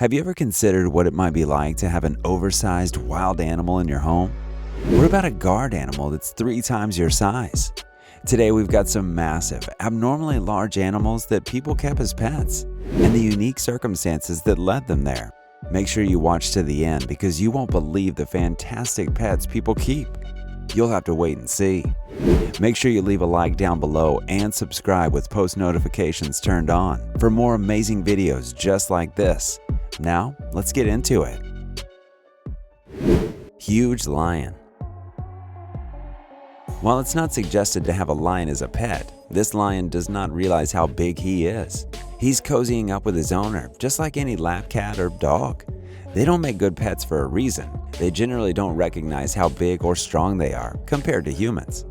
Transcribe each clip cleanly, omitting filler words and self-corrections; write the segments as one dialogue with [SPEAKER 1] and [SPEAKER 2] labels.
[SPEAKER 1] Have you ever considered what it might be like to have an oversized wild animal in your home? What about a guard animal that's 3 times your size? Today we've got some massive, abnormally large animals that people kept as pets, and the unique circumstances that led them there. Make sure you watch to the end because you won't believe the fantastic pets people keep. You'll have to wait and see. Make sure you leave a like down below and subscribe with post notifications turned on for more amazing videos just like this. Now, let's get into it. Huge lion. While it's not suggested to have a lion as a pet, this lion does not realize how big he is. He's cozying up with his owner, just like any lap cat or dog. They don't make good pets for a reason. They generally don't recognize how big or strong they are compared to humans.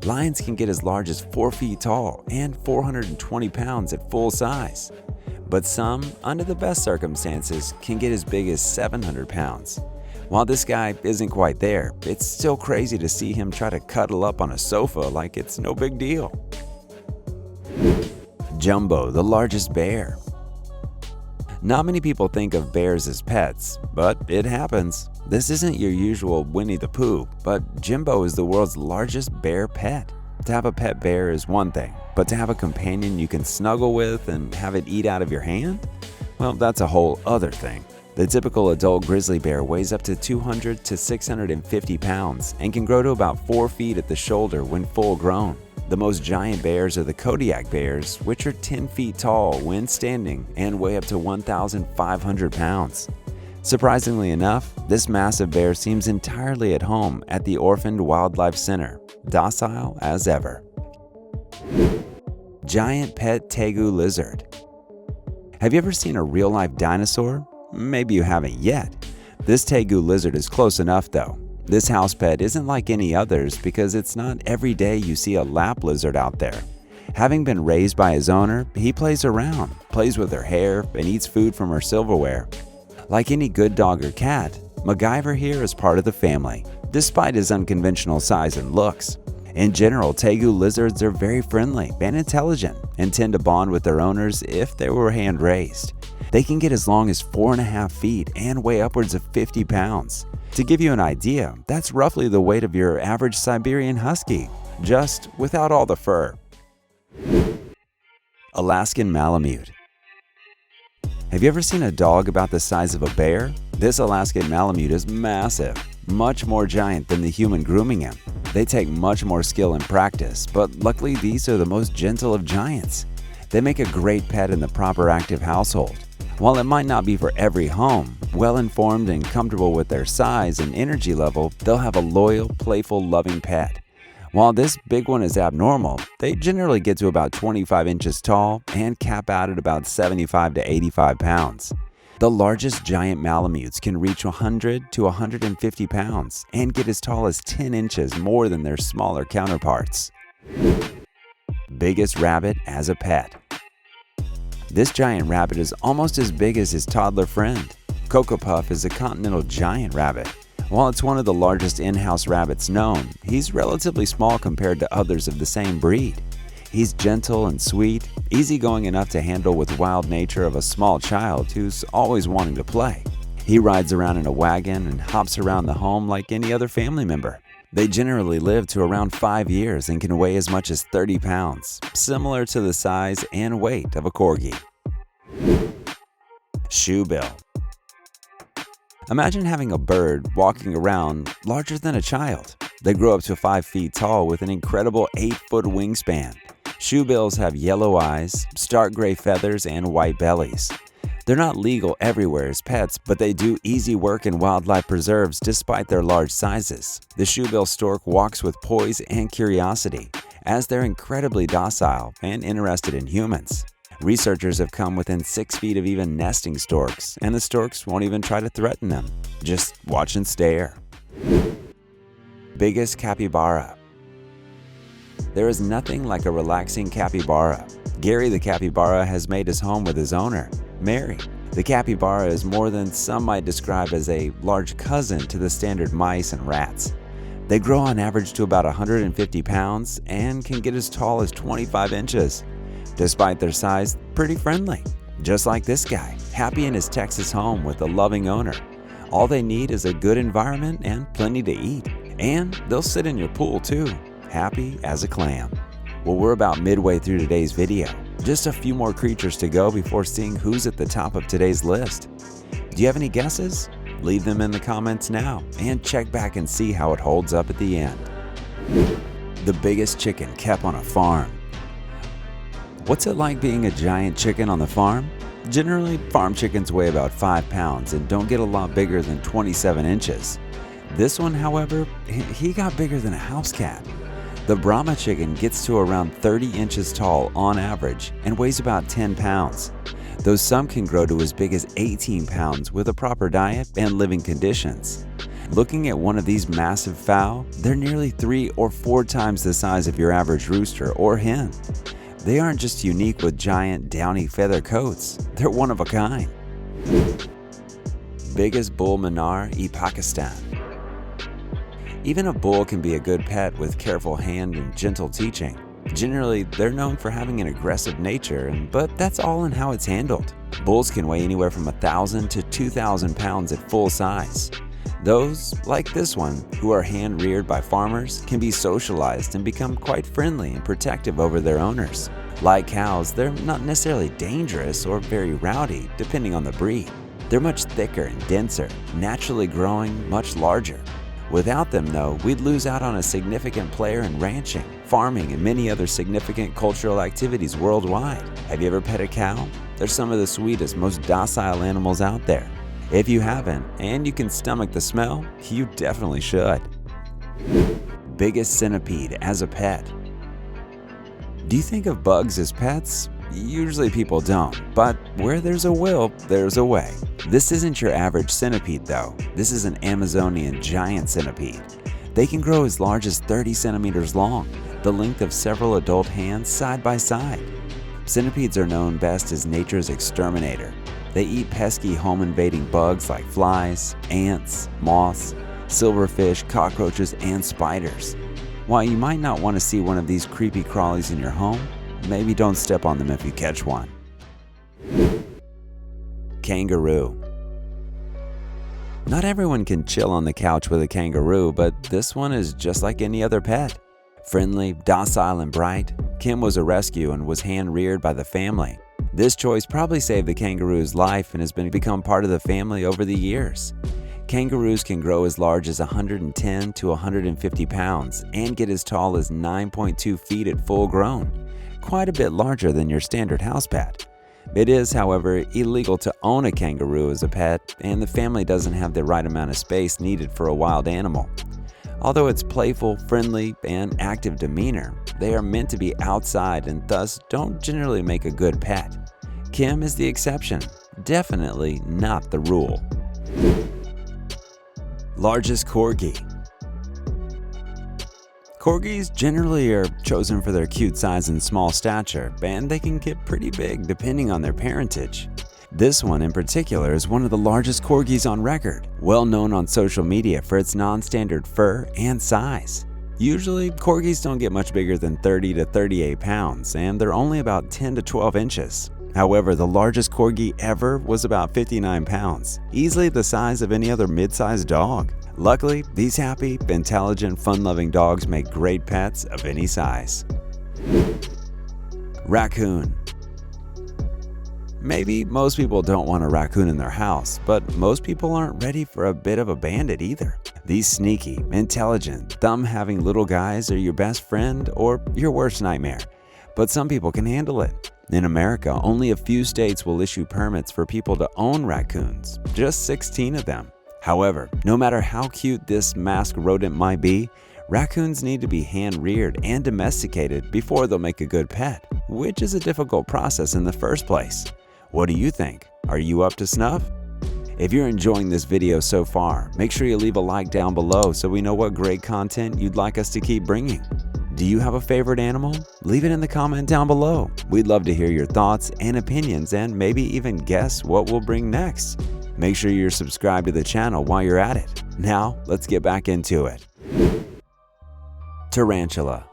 [SPEAKER 1] Lions can get as large as 4 feet tall and 420 pounds at full size. But some, under the best circumstances, can get as big as 700 pounds. While this guy isn't quite there, it's still crazy to see him try to cuddle up on a sofa like it's no big deal. Jumbo, the largest bear. Not many people think of bears as pets, but it happens. This isn't your usual Winnie the Pooh, but Jumbo is the world's largest bear pet. To have a pet bear is one thing, but to have a companion you can snuggle with and have it eat out of your hand? Well, that's a whole other thing. The typical adult grizzly bear weighs up to 200 to 650 pounds and can grow to about 4 feet at the shoulder when full grown. The most giant bears are the Kodiak bears, which are 10 feet tall when standing and weigh up to 1,500 pounds. Surprisingly enough, this massive bear seems entirely at home at the Orphaned Wildlife Center, docile as ever. Giant pet tegu lizard. Have you ever seen a real-life dinosaur? Maybe you haven't yet. This tegu lizard is close enough though. This house pet isn't like any others because it's not every day you see a lap lizard out there. Having been raised by his owner, he plays around, plays with her hair, and eats food from her silverware. Like any good dog or cat, MacGyver here is part of the family, despite his unconventional size and looks. In general, tegu lizards are very friendly and intelligent and tend to bond with their owners if they were hand-raised. They can get as long as 4.5 feet and weigh upwards of 50 pounds. To give you an idea, that's roughly the weight of your average Siberian husky, just without all the fur. Alaskan Malamute. Have you ever seen a dog about the size of a bear? This Alaskan Malamute is massive, much more giant than the human grooming him. They take much more skill and practice, but luckily these are the most gentle of giants. They make a great pet in the proper active household. While it might not be for every home, well-informed and comfortable with their size and energy level, they'll have a loyal, playful, loving pet. While this big one is abnormal, they generally get to about 25 inches tall and cap out at about 75 to 85 pounds. The largest giant Malamutes can reach 100 to 150 pounds and get as tall as 10 inches more than their smaller counterparts. Biggest rabbit as a pet. This giant rabbit is almost as big as his toddler friend. Cocoa Puff is a continental giant rabbit. While it's one of the largest in-house rabbits known, he's relatively small compared to others of the same breed. He's gentle and sweet, easygoing enough to handle with wild nature of a small child who's always wanting to play. He rides around in a wagon and hops around the home like any other family member. They generally live to around 5 years and can weigh as much as 30 pounds, similar to the size and weight of a corgi. Shoebill. Imagine having a bird walking around larger than a child. They grow up to 5 feet tall with an incredible 8-foot wingspan. Shoebills have yellow eyes, stark gray feathers, and white bellies. They're not legal everywhere as pets, but they do easy work in wildlife preserves despite their large sizes. The shoebill stork walks with poise and curiosity, as they're incredibly docile and interested in humans. Researchers have come within 6 feet of even nesting storks, and the storks won't even try to threaten them. Just watch and stare. Biggest capybara. There is nothing like a relaxing capybara. Gary the capybara has made his home with his owner, Mary. The capybara is more than some might describe as a large cousin to the standard mice and rats. They grow on average to about 150 pounds and can get as tall as 25 inches. Despite their size, pretty friendly, just like this guy. happy in his Texas home with a loving owner. All they need is a good environment and plenty to eat. And they'll sit in your pool too, happy as a clam. Well, we're about midway through today's video. Just a few more creatures to go before seeing who's at the top of today's list. Do you have any guesses? Leave them in the comments now and check back and see how it holds up at the end. The biggest chicken kept on a farm. What's it like being a giant chicken on the farm? Generally, farm chickens weigh about 5 pounds and don't get a lot bigger than 27 inches. This one, however, he got bigger than a house cat. The Brahma chicken gets to around 30 inches tall on average and weighs about 10 pounds, though some can grow to as big as 18 pounds with a proper diet and living conditions. Looking at one of these massive fowl, they're nearly 3 or 4 times the size of your average rooster or hen. They aren't just unique with giant downy feather coats, they're one of a kind. Biggest bull manar in Pakistan. Even a bull can be a good pet with careful hand and gentle teaching. Generally, they're known for having an aggressive nature, but that's all in how it's handled. Bulls can weigh anywhere from 1,000 to 2,000 pounds at full size. Those, like this one, who are hand-reared by farmers, can be socialized and become quite friendly and protective over their owners. Like cows, they're not necessarily dangerous or very rowdy, depending on the breed. They're much thicker and denser, naturally growing much larger. Without them, though, we'd lose out on a significant player in ranching, farming, and many other significant cultural activities worldwide. Have you ever pet a cow? They're some of the sweetest, most docile animals out there. If you haven't, and you can stomach the smell, you definitely should. Biggest centipede as a pet. Do you think of bugs as pets? Usually people don't, but where there's a will, there's a way. This isn't your average centipede though. This is an Amazonian giant centipede. They can grow as large as 30 centimeters long, the length of several adult hands side by side. Centipedes are known best as nature's exterminator. They eat pesky home-invading bugs like flies, ants, moths, silverfish, cockroaches, and spiders. While you might not want to see one of these creepy crawlies in your home, maybe don't step on them if you catch one. Kangaroo. Not everyone can chill on the couch with a kangaroo, but this one is just like any other pet. Friendly, docile, and bright, Kim was a rescue and was hand-reared by the family. This choice probably saved the kangaroo's life and has become part of the family over the years. Kangaroos can grow as large as 110 to 150 pounds and get as tall as 9.2 feet at full grown, quite a bit larger than your standard house pet. It is, however, illegal to own a kangaroo as a pet, and the family doesn't have the right amount of space needed for a wild animal. Although its playful, friendly, and active demeanor, they are meant to be outside and thus don't generally make a good pet. Kim is the exception, definitely not the rule. Largest corgi. Corgis generally are chosen for their cute size and small stature, and they can get pretty big depending on their parentage. This one in particular is one of the largest corgis on record, well known on social media for its non-standard fur and size. Usually, corgis don't get much bigger than 30 to 38 pounds, and they're only about 10 to 12 inches. However, the largest corgi ever was about 59 pounds, easily the size of any other mid-sized dog. Luckily, these happy, intelligent, fun-loving dogs make great pets of any size. Raccoon. Maybe most people don't want a raccoon in their house, but most people aren't ready for a bit of a bandit either. These sneaky, intelligent, thumb-having little guys are your best friend or your worst nightmare, but some people can handle it. In America, only a few states will issue permits for people to own raccoons, just 16 of them. However, no matter how cute this masked rodent might be, raccoons need to be hand-reared and domesticated before they'll make a good pet, which is a difficult process in the first place. What do you think? Are you up to snuff? If you're enjoying this video so far, make sure you leave a like down below so we know what great content you'd like us to keep bringing. Do you have a favorite animal? Leave it in the comment down below. We'd love to hear your thoughts and opinions and maybe even guess what we'll bring next. Make sure you're subscribed to the channel while you're at it. Now, let's get back into it. Tarantula.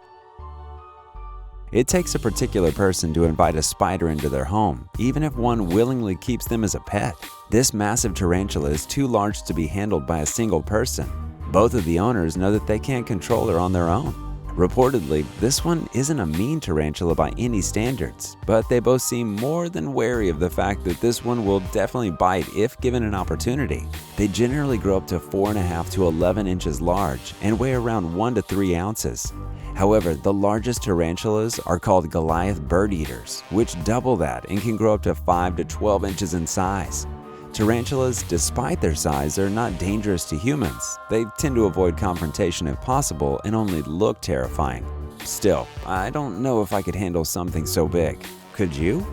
[SPEAKER 1] It takes a particular person to invite a spider into their home, even if one willingly keeps them as a pet. This massive tarantula is too large to be handled by a single person. Both of the owners know that they can't control her on their own. Reportedly, this one isn't a mean tarantula by any standards, but they both seem more than wary of the fact that this one will definitely bite if given an opportunity. They generally grow up to 4.5 to 11 inches large and weigh around 1 to 3 ounces. However, the largest tarantulas are called Goliath bird eaters, which double that and can grow up to 5 to 12 inches in size. Tarantulas, despite their size, are not dangerous to humans. They tend to avoid confrontation if possible and only look terrifying. Still, I don't know if I could handle something so big. Could you?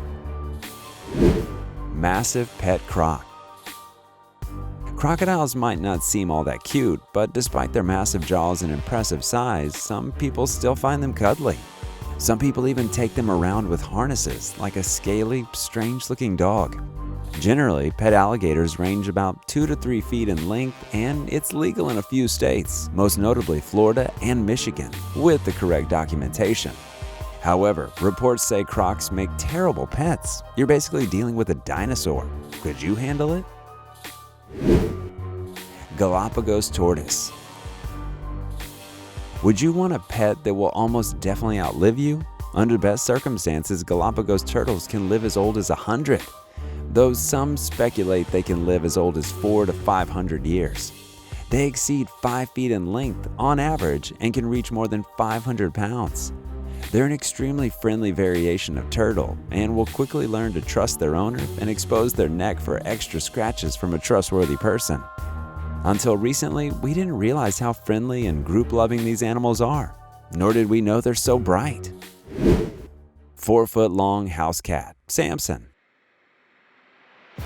[SPEAKER 1] Massive pet croc. Crocodiles might not seem all that cute, but despite their massive jaws and impressive size, some people still find them cuddly. Some people even take them around with harnesses, like a scaly, strange-looking dog. Generally, pet alligators range about 2 to 3 feet in length, and it's legal in a few states, most notably Florida and Michigan, with the correct documentation. However, reports say crocs make terrible pets. You're basically dealing with a dinosaur. Could you handle it? Galapagos tortoise. Would you want a pet that will almost definitely outlive you? Under best circumstances, Galapagos turtles can live as old as 100. Though some speculate they can live as old as 400 to 500 years. They exceed 5 feet in length on average and can reach more than 500 pounds. They're an extremely friendly variation of turtle and will quickly learn to trust their owner and expose their neck for extra scratches from a trustworthy person. Until recently, we didn't realize how friendly and group-loving these animals are, nor did we know they're so bright. 4-foot-long house cat, Samson.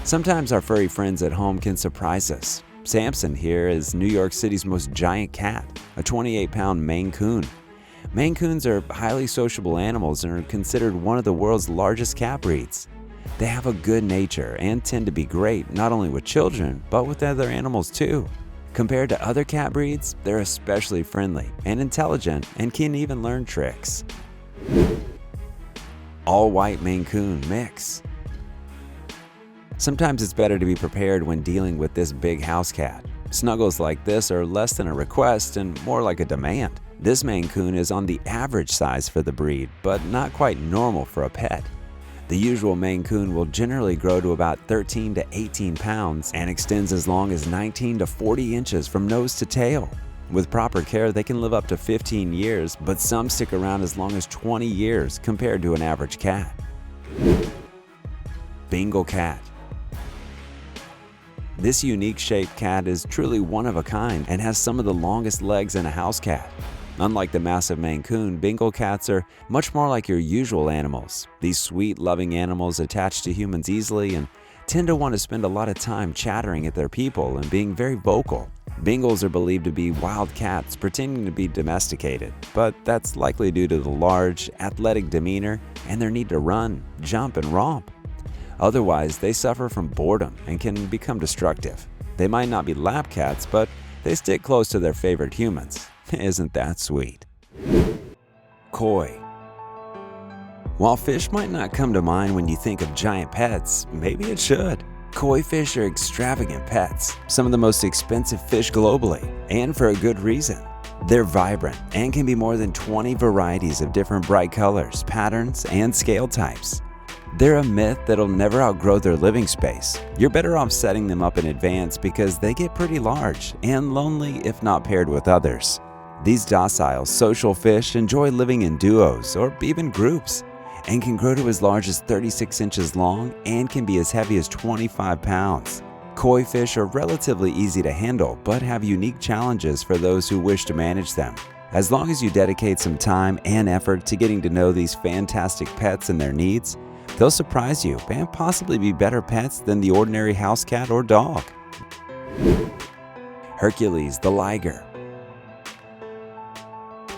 [SPEAKER 1] Sometimes our furry friends at home can surprise us. Samson here is New York City's most giant cat, a 28-pound Maine Coon. Maine Coons are highly sociable animals and are considered one of the world's largest cat breeds. They have a good nature and tend to be great not only with children, but with other animals too. Compared to other cat breeds, they're especially friendly and intelligent and can even learn tricks. All-white Maine Coon mix. Sometimes it's better to be prepared when dealing with this big house cat. Snuggles like this are less than a request and more like a demand. This Maine Coon is on the average size for the breed, but not quite normal for a pet. The usual Maine Coon will generally grow to about 13 to 18 pounds and extends as long as 19 to 40 inches from nose to tail. With proper care, they can live up to 15 years, but some stick around as long as 20 years compared to an average cat. Bengal cat. This unique shaped cat is truly one of a kind and has some of the longest legs in a house cat. Unlike the massive Maine Coon, Bengal cats are much more like your usual animals. These sweet, loving animals attach to humans easily and tend to want to spend a lot of time chattering at their people and being very vocal. Bengals are believed to be wild cats pretending to be domesticated, but that's likely due to the large, athletic demeanor and their need to run, jump, and romp. Otherwise, they suffer from boredom and can become destructive. They might not be lap cats, but they stick close to their favorite humans. Isn't that sweet? Koi. While fish might not come to mind when you think of giant pets, maybe it should. Koi fish are extravagant pets, some of the most expensive fish globally, and for a good reason. They're vibrant and can be more than 20 varieties of different bright colors, patterns, and scale types. They're a myth that'll never outgrow their living space. You're better off setting them up in advance because they get pretty large and lonely if not paired with others. These docile, social fish enjoy living in duos or even groups and can grow to as large as 36 inches long and can be as heavy as 25 pounds. Koi fish are relatively easy to handle but have unique challenges for those who wish to manage them. As long as you dedicate some time and effort to getting to know these fantastic pets and their needs, they'll surprise you and possibly be better pets than the ordinary house cat or dog. Hercules the liger.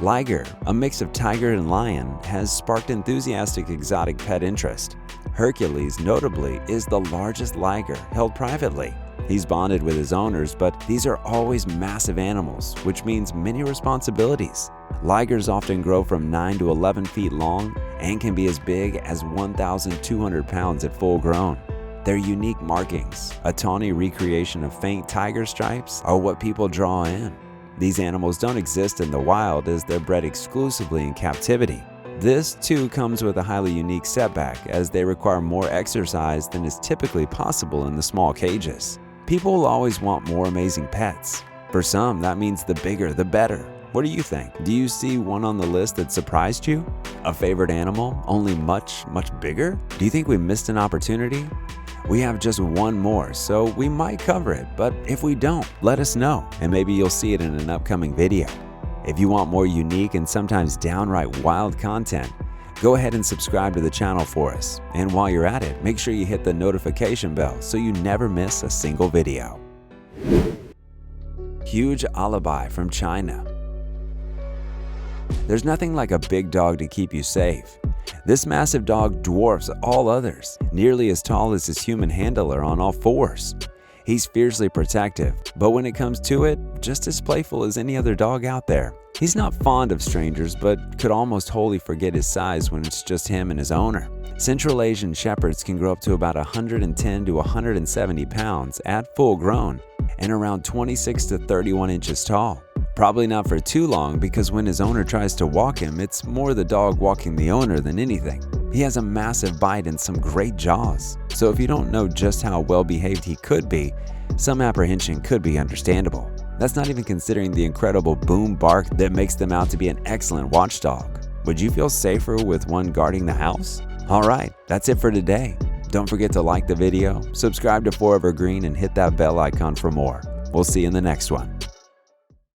[SPEAKER 1] Liger, a mix of tiger and lion, has sparked enthusiastic exotic pet interest. Hercules, notably, is the largest liger held privately. He's bonded with his owners, but these are always massive animals, which means many responsibilities. Ligers often grow from 9 to 11 feet long and can be as big as 1,200 pounds at full grown. Their unique markings, a tawny recreation of faint tiger stripes, are what people draw in. These animals don't exist in the wild as they're bred exclusively in captivity. This too comes with a highly unique setback as they require more exercise than is typically possible in the small cages. People will always want more amazing pets. For some, that means the bigger the better. What do you think? Do you see one on the list that surprised you? A favorite animal, only much bigger? Do you think we missed an opportunity? We have just one more, so we might cover it, but if we don't, let us know, and maybe you'll see it in an upcoming video. If you want more unique and sometimes downright wild content, go ahead and subscribe to the channel for us. And while you're at it, make sure you hit the notification bell so you never miss a single video. Huge Alabai from China. There's nothing like a big dog to keep you safe. This massive dog dwarfs all others, nearly as tall as his human handler on all fours. He's fiercely protective, but when it comes to it, just as playful as any other dog out there. He's not fond of strangers, but could almost wholly forget his size when it's just him and his owner. Central Asian Shepherds can grow up to about 110 to 170 pounds at full grown and around 26 to 31 inches tall. Probably not for too long because when his owner tries to walk him, it's more the dog walking the owner than anything. He has a massive bite and some great jaws, so if you don't know just how well behaved he could be, some apprehension could be understandable. That's not even considering the incredible boom bark that makes them out to be an excellent watchdog. Would you feel safer with one guarding the house? Alright, that's it for today. Don't forget to like the video, subscribe to Forever Green, and hit that bell icon for more. We'll see you in the next one.